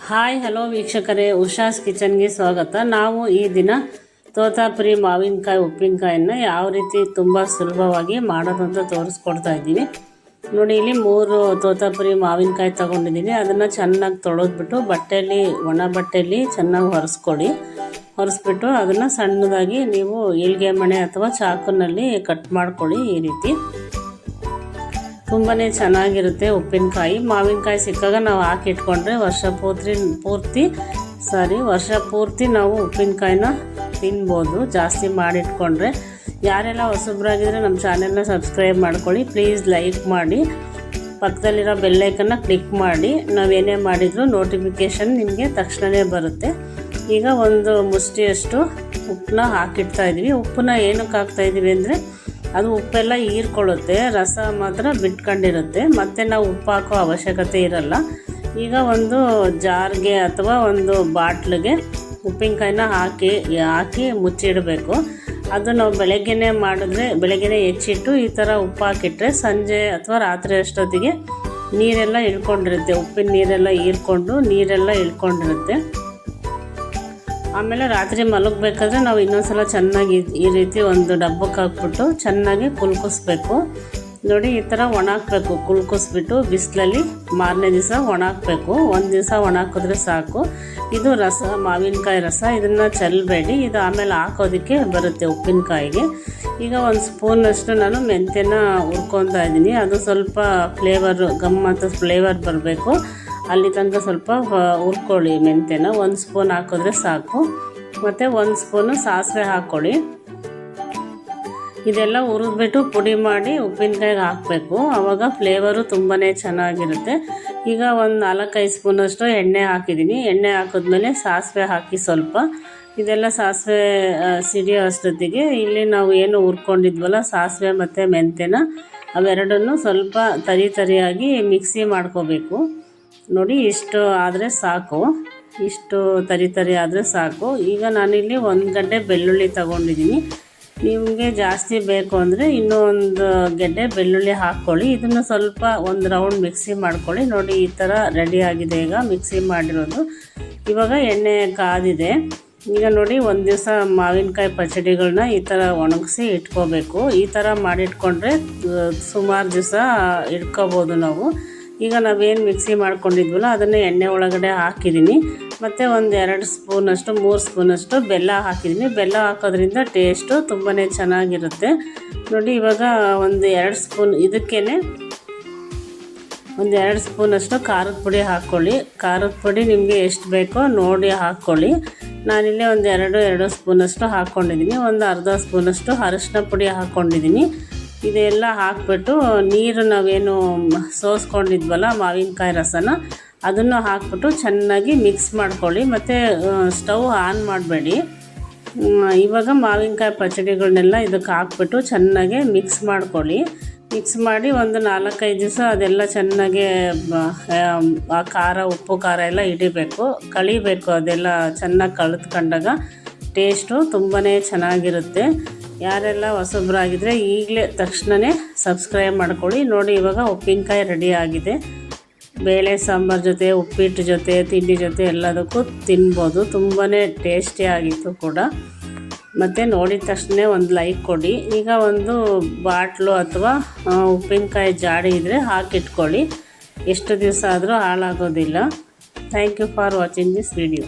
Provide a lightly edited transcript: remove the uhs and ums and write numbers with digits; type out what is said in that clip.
Hi hello ವೀಕ್ಷಕರೇ, ಉಷಾಸ್ ಕಿಚನ್ಗೆ ಸ್ವಾಗತ. ನಾವು ಈ ದಿನ ತೋತಾಪುರಿ ಮಾವಿನಕಾಯಿ ಉಪ್ಪಿನಕಾಯನ್ನು ಯಾವ ರೀತಿ ತುಂಬ ಸುಲಭವಾಗಿ ಮಾಡೋದಂತ ತೋರಿಸ್ಕೊಡ್ತಾ ಇದ್ದೀನಿ. ನೋಡಿ, ಇಲ್ಲಿ 3 ತೋತಾಪುರಿ ಮಾವಿನಕಾಯಿ ತೊಗೊಂಡಿದ್ದೀನಿ. ಅದನ್ನು ಚೆನ್ನಾಗಿ ತೊಳೆದ್ಬಿಟ್ಟು ಬಟ್ಟೆಯಲ್ಲಿ, ಒಣ ಬಟ್ಟೆಯಲ್ಲಿ ಚೆನ್ನಾಗಿ ಒರೆಸ್ಬಿಟ್ಟು ಅದನ್ನು ಸಣ್ಣದಾಗಿ ನೀವು ಈಳ್ಗೆ ಮಣೆ ಅಥವಾ ಚಾಕುನಲ್ಲಿ ಕಟ್ ಮಾಡ್ಕೊಳ್ಳಿ. ಈ ರೀತಿ ತುಂಬಾ ಚೆನ್ನಾಗಿರುತ್ತೆ ಉಪ್ಪಿನಕಾಯಿ. ಮಾವಿನಕಾಯಿ ಸಿಕ್ಕಾಗ ನಾವು ಹಾಕಿಟ್ಕೊಂಡ್ರೆ ವರ್ಷ ಪೂರ್ತಿ ನಾವು ಉಪ್ಪಿನಕಾಯಿನ ತಿನ್ಬೋದು, ಜಾಸ್ತಿ ಮಾಡಿಟ್ಕೊಂಡ್ರೆ. ಯಾರೆಲ್ಲ ಹೊಸಬ್ರಾಗಿದ್ರೆ ನಮ್ಮ ಚಾನೆಲ್ನ ಸಬ್ಸ್ಕ್ರೈಬ್ ಮಾಡ್ಕೊಳ್ಳಿ. ಪ್ಲೀಸ್ ಲೈಕ್ ಮಾಡಿ, ಪಕ್ಕದಲ್ಲಿರೋ ಬೆಲ್ಲೈಕನ್ನ ಕ್ಲಿಕ್ ಮಾಡಿ. ನಾವೇನೇ ಮಾಡಿದರೂ ನೋಟಿಫಿಕೇಷನ್ ನಿಮಗೆ ತಕ್ಷಣವೇ ಬರುತ್ತೆ. ಈಗ ಒಂದು ಮುಷ್ಟಿಯಷ್ಟು ಉಪ್ಪನ್ನ ಹಾಕಿಡ್ತಾಯಿದ್ವಿ. ಉಪ್ಪನ್ನ ಏನಕ್ಕೆ ಹಾಕ್ತಾಯಿದ್ದೀವಿ ಅಂದರೆ ಅದು ಉಪ್ಪೆಲ್ಲ ಹೀರ್ಕೊಳ್ಳುತ್ತೆ, ರಸ ಮಾತ್ರ ಬಿಟ್ಕೊಂಡಿರುತ್ತೆ, ಮತ್ತು ನಾವು ಉಪ್ಪು ಹಾಕೋ ಅವಶ್ಯಕತೆ ಇರಲ್ಲ. ಈಗ ಒಂದು ಜಾರ್ಗೆ ಅಥವಾ ಒಂದು ಬಾಟ್ಲಿಗೆ ಉಪ್ಪಿನಕಾಯಿನ ಹಾಕಿ ಮುಚ್ಚಿಡಬೇಕು. ಅದು ನಾವು ಬೆಳಗ್ಗೆನೇ ಮಾಡಿದ್ರೆ, ಬೆಳಗ್ಗೆನೇ ಹೆಚ್ಚಿಟ್ಟು ಈ ಥರ ಉಪ್ಪು ಹಾಕಿಟ್ರೆ ಸಂಜೆ ಅಥವಾ ರಾತ್ರಿ ಅಷ್ಟೊತ್ತಿಗೆ ನೀರೆಲ್ಲ ಇಳ್ಕೊಂಡಿರುತ್ತೆ, ಉಪ್ಪಿನ ನೀರೆಲ್ಲ ನೀರೆಲ್ಲ ಇಳ್ಕೊಂಡಿರುತ್ತೆ. ಆಮೇಲೆ ರಾತ್ರಿ ಮಲಗಬೇಕಾದ್ರೆ ನಾವು ಇನ್ನೊಂದ್ಸಲ ಚೆನ್ನಾಗಿ ಈ ರೀತಿ ಒಂದು ಡಬ್ಬಕ್ಕೆ ಹಾಕ್ಬಿಟ್ಟು ಚೆನ್ನಾಗಿ ಕುಲ್ಕಿಸ್ಬೇಕು. ನೋಡಿ, ಈ ಥರ ಒಣಾಕಬೇಕು. ಕುಲ್ಕಿಸ್ಬಿಟ್ಟು ಬಿಸಿಲಲ್ಲಿ ಮಾರನೇ ದಿವಸ ಒಣಾಕಬೇಕು. ಒಂದು ದಿವಸ ಒಣಾಕಿದ್ರೆ ಸಾಕು. ಇದು ರಸ, ಮಾವಿನಕಾಯಿ ರಸ. ಇದನ್ನು ಚೆಲ್ಲಬೇಡಿ, ಇದು ಆಮೇಲೆ ಹಾಕೋದಕ್ಕೆ ಬರುತ್ತೆ ಉಪ್ಪಿನಕಾಯಿಗೆ. ಈಗ ಒಂದು ಸ್ಪೂನಷ್ಟು ನಾನು ಮೆಂತ್ಯನ ಹುರ್ಕೊತಾ ಇದ್ದೀನಿ. ಅದು ಸ್ವಲ್ಪ ಗಮ್ಮತ್ತು ಫ್ಲೇವರ್ ಬರಬೇಕು. ಅಲ್ಲಿ ತನಕ ಸ್ವಲ್ಪ ಹುರ್ಕೊಳ್ಳಿ ಮೆಂತ್ಯನ. 1 ಸ್ಪೂನ್ ಹಾಕಿದ್ರೆ ಸಾಕು. ಮತ್ತು 1 ಸ್ಪೂನು ಸಾಸಿವೆ ಹಾಕ್ಕೊಳ್ಳಿ. ಇದೆಲ್ಲ ಹುರಿದ್ಬಿಟ್ಟು ಪುಡಿ ಮಾಡಿ ಉಪ್ಪಿನಕಾಯಿಗೆ ಹಾಕಬೇಕು. ಆವಾಗ ಫ್ಲೇವರು ತುಂಬಾ ಚೆನ್ನಾಗಿರುತ್ತೆ. ಈಗ ಒಂದು 4-5 ಸ್ಪೂನಷ್ಟು ಎಣ್ಣೆ ಹಾಕಿದ್ದೀನಿ. ಎಣ್ಣೆ ಹಾಕಿದ್ಮೇಲೆ ಸಾಸಿವೆ ಹಾಕಿ ಸ್ವಲ್ಪ. ಇದೆಲ್ಲ ಸಾಸಿವೆ ಸಿಡಿಯೋ ಅಷ್ಟೊತ್ತಿಗೆ ಇಲ್ಲಿ ನಾವು ಏನು ಹುರ್ಕೊಂಡಿದ್ವಲ್ಲ ಸಾಸಿವೆ ಮತ್ತು ಮೆಂತ್ಯನ, ಅವೆರಡನ್ನು ಸ್ವಲ್ಪ ತರಿಯಾಗಿ ಮಿಕ್ಸಿ ಮಾಡ್ಕೋಬೇಕು. ನೋಡಿ, ಇಷ್ಟು ಆದರೆ ಸಾಕು, ಇಷ್ಟು ತರಿ ಆದರೆ ಸಾಕು. ಈಗ ನಾನಿಲ್ಲಿ 1 ಗಡ್ಡೆ ಬೆಳ್ಳುಳ್ಳಿ ತಗೊಂಡಿದ್ದೀನಿ. ನಿಮಗೆ ಜಾಸ್ತಿ ಬೇಕು ಅಂದರೆ ಇನ್ನೂ 1 ಗೆಡ್ಡೆ ಬೆಳ್ಳುಳ್ಳಿ ಹಾಕ್ಕೊಳ್ಳಿ. ಇದನ್ನು ಸ್ವಲ್ಪ ಒಂದು ರೌಂಡ್ ಮಿಕ್ಸಿ ಮಾಡ್ಕೊಳ್ಳಿ. ನೋಡಿ, ಈ ಥರ ರೆಡಿಯಾಗಿದೆ ಈಗ ಮಿಕ್ಸಿ ಮಾಡಿರೋದು. ಇವಾಗ ಎಣ್ಣೆ ಕಾದಿದೆ. ಈಗ ನೋಡಿ, ಒಂದು ದಿವಸ ಮಾವಿನಕಾಯಿ ಪಚಡಿಗಳನ್ನ ಈ ಥರ ಒಣಗಿಸಿ ಇಟ್ಕೋಬೇಕು. ಈ ಥರ ಮಾಡಿಟ್ಕೊಂಡ್ರೆ ಸುಮಾರು ದಿವಸ ಇಟ್ಕೋಬೋದು ನಾವು. ಈಗ ನಾವೇನು ಮಿಕ್ಸಿ ಮಾಡ್ಕೊಂಡಿದ್ವಲ್ಲ ಅದನ್ನು ಎಣ್ಣೆ ಒಳಗಡೆ ಹಾಕಿದ್ದೀನಿ. ಮತ್ತು ಒಂದು 2 ಸ್ಪೂನಷ್ಟು 3 ಸ್ಪೂನಷ್ಟು ಬೆಲ್ಲ ಹಾಕಿದ್ದೀನಿ. ಬೆಲ್ಲ ಹಾಕೋದ್ರಿಂದ ಟೇಸ್ಟು ತುಂಬಾ ಚೆನ್ನಾಗಿರುತ್ತೆ. ನೋಡಿ, ಇವಾಗ ಒಂದು 2 ಸ್ಪೂನ್ ಇದಕ್ಕೇ ಒಂದು 2 ಸ್ಪೂನಷ್ಟು ಖಾರದ ಪುಡಿ ಹಾಕ್ಕೊಳ್ಳಿ. ಖಾರದ ಪುಡಿ ನಿಮಗೆ ಎಷ್ಟು ಬೇಕೋ ನೋಡಿ ಹಾಕ್ಕೊಳ್ಳಿ. ನಾನಿಲ್ಲೇ ಒಂದು 2 ಸ್ಪೂನಷ್ಟು ಹಾಕ್ಕೊಂಡಿದ್ದೀನಿ. ಒಂದು ಅರ್ಧ ಸ್ಪೂನಷ್ಟು ಅರಿಶಿನ ಪುಡಿ ಹಾಕ್ಕೊಂಡಿದ್ದೀನಿ. ಇದೆಲ್ಲ ಹಾಕಿಬಿಟ್ಟು ನೀರು ನಾವೇನು ಸೋಸ್ಕೊಂಡಿದ್ವಲ್ಲ ಮಾವಿನಕಾಯಿ ರಸನ, ಅದನ್ನು ಹಾಕ್ಬಿಟ್ಟು ಚೆನ್ನಾಗಿ ಮಿಕ್ಸ್ ಮಾಡ್ಕೊಳ್ಳಿ. ಮತ್ತು ಸ್ಟವ್ ಆನ್ ಮಾಡಬೇಡಿ. ಇವಾಗ ಮಾವಿನಕಾಯಿ ಪಚಡಿಗಳನ್ನೆಲ್ಲ ಇದಕ್ಕೆ ಹಾಕ್ಬಿಟ್ಟು ಚೆನ್ನಾಗಿ ಮಿಕ್ಸ್ ಮಾಡ್ಕೊಳ್ಳಿ. ಮಿಕ್ಸ್ ಮಾಡಿ ಒಂದು 4-5 ದಿವಸ ಅದೆಲ್ಲ ಚೆನ್ನಾಗಿ ಆ ಖಾರ, ಉಪ್ಪು ಖಾರ ಎಲ್ಲ ಕಳಿಬೇಕು. ಅದೆಲ್ಲ ಚೆನ್ನಾಗಿ ಕಳೆದುಕೊಂಡಾಗ ಟೇಸ್ಟು ತುಂಬಾ ಚೆನ್ನಾಗಿರುತ್ತೆ. ಯಾರೆಲ್ಲ ಹೊಸಬ್ರಾಗಿದ್ದರೆ ಈಗಲೇ ತಕ್ಷಣವೇ ಸಬ್ಸ್ಕ್ರೈಬ್ ಮಾಡ್ಕೊಳ್ಳಿ. ನೋಡಿ, ಇವಾಗ ಉಪ್ಪಿನಕಾಯಿ ರೆಡಿ ಆಗಿದೆ. ಬೇಳೆ ಸಾಂಬಾರು ಜೊತೆ, ಉಪ್ಪಿಟ್ಟು ಜೊತೆ, ತಿಂಡಿ ಜೊತೆ ಎಲ್ಲದಕ್ಕೂ ತಿನ್ಬೋದು. ತುಂಬಾ ಟೇಸ್ಟಿಯಾಗಿತ್ತು ಕೂಡ. ಮತ್ತು ನೋಡಿದ ತಕ್ಷಣ ಒಂದು ಲೈಕ್ ಕೊಡಿ. ಈಗ ಒಂದು ಬಾಟ್ಲು ಅಥವಾ ಉಪ್ಪಿನಕಾಯಿ ಜಾಡಿ ಇದ್ದರೆ ಹಾಕಿಟ್ಕೊಳ್ಳಿ. ಎಷ್ಟು ದಿವಸ ಆದರೂ ಹಾಳಾಗೋದಿಲ್ಲ. Thank you for watching this video.